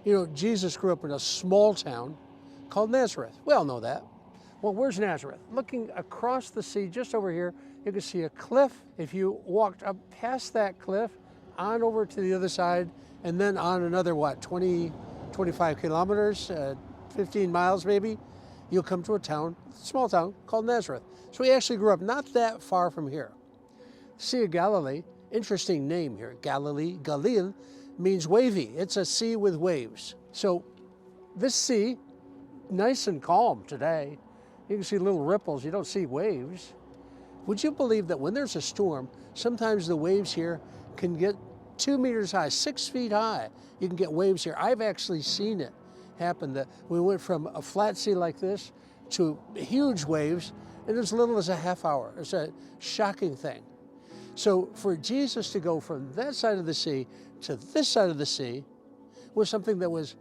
You know, Jesus grew up in a small town called Nazareth. We all know that. Well, where's Nazareth? Looking across the sea, just over here, you can see a cliff. If you walked up past that cliff, on over to the other side, and then on another, 25 kilometers, 15 miles maybe, you'll come to a town, small town, called Nazareth. So he actually grew up not that far from here. Sea of Galilee, interesting name here. Galilee, Galil, means wavy. It's a sea with waves. So this sea, nice and calm today. You can see little ripples, you don't see waves. Would you believe that when there's a storm, sometimes the waves here can get 2 meters high, 6 feet high? You can get waves here. I've actually seen it happen. That we went from a flat sea like this to huge waves in as little as a half hour. It's a shocking thing. So for Jesus to go from that side of the sea to this side of the sea was something that was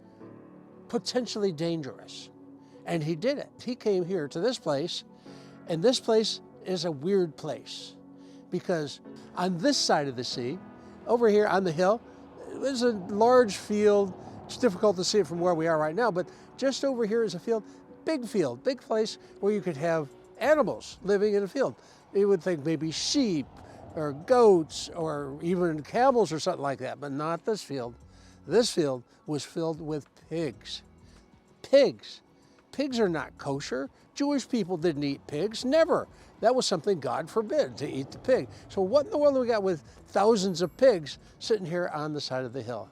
potentially dangerous. And he did it. He came here to this place, and this place is a weird place because on this side of the sea, over here on the hill, there's a large field. It's difficult to see it from where we are right now, but just over here is a field, big place where you could have animals living in a field. You would think maybe sheep or goats or even camels or something like that, but not this field. This field was filled with pigs. Pigs. Pigs are not kosher. Jewish people didn't eat pigs, never. That was something God forbid, to eat the pig. So what in the world do we got with thousands of pigs sitting here on the side of the hill?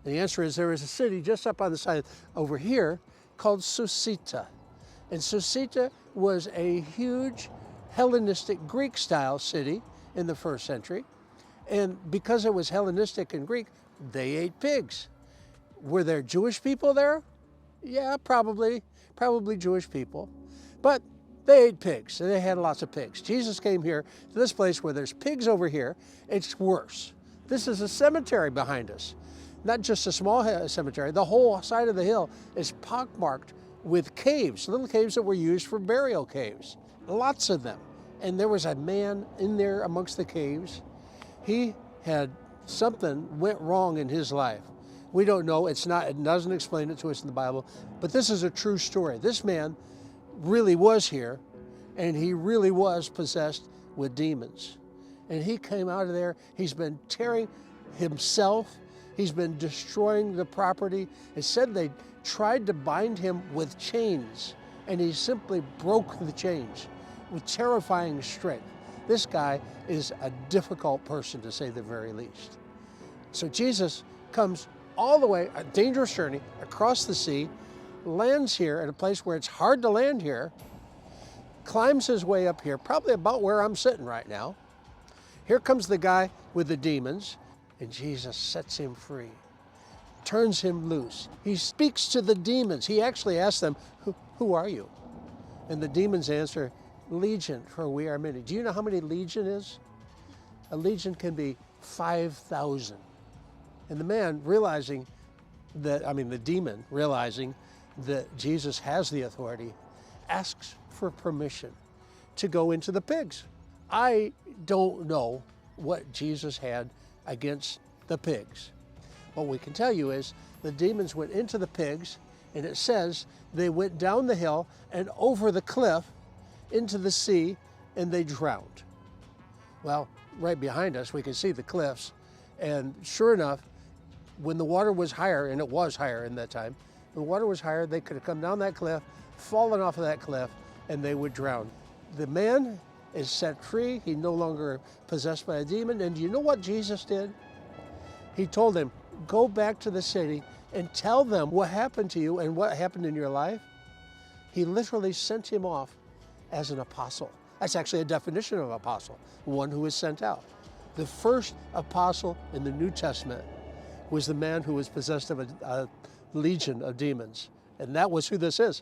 And the answer is there is a city just up on the side over here called Susita. And Susita was a huge Hellenistic Greek-style city in the first century. And because it was Hellenistic and Greek, they ate pigs. Were there Jewish people there? Yeah, probably Jewish people. But they ate pigs, and they had lots of pigs. Jesus came here to this place where there's pigs over here. It's worse. This is a cemetery behind us. Not just a small cemetery. The whole side of the hill is pockmarked with caves, little caves that were used for burial caves. Lots of them. And there was a man in there amongst the caves. He had something went wrong in his life. We don't know, it doesn't explain it to us in the Bible, but this is a true story. This man really was here, and he really was possessed with demons. And he came out of there, he's been tearing himself, he's been destroying the property. It said they tried to bind him with chains, and he simply broke the chains with terrifying strength. This guy is a difficult person, to say the very least. So Jesus comes all the way, a dangerous journey, across the sea, lands here at a place where it's hard to land here, climbs his way up here, probably about where I'm sitting right now. Here comes the guy with the demons, and Jesus sets him free, turns him loose. He speaks to the demons. He actually asks them, who are you? And the demons answer, Legion, for we are many. Do you know how many legion is? A legion can be 5,000. And the man realizing that, the demon realizing that Jesus has the authority, asks for permission to go into the pigs. I don't know what Jesus had against the pigs. What we can tell you is the demons went into the pigs, and it says they went down the hill and over the cliff into the sea, and they drowned. Well, right behind us, we can see the cliffs, and sure enough, when the water was higher, and it was higher in that time, when the water was higher, they could have come down that cliff, fallen off of that cliff, and they would drown. The man is set free. He's no longer possessed by a demon. And do you know what Jesus did? He told him, go back to the city and tell them what happened to you and what happened in your life. He literally sent him off as an apostle. That's actually a definition of an apostle, one who is sent out. The first apostle in the New Testament was the man who was possessed of a legion of demons. And that was who this is.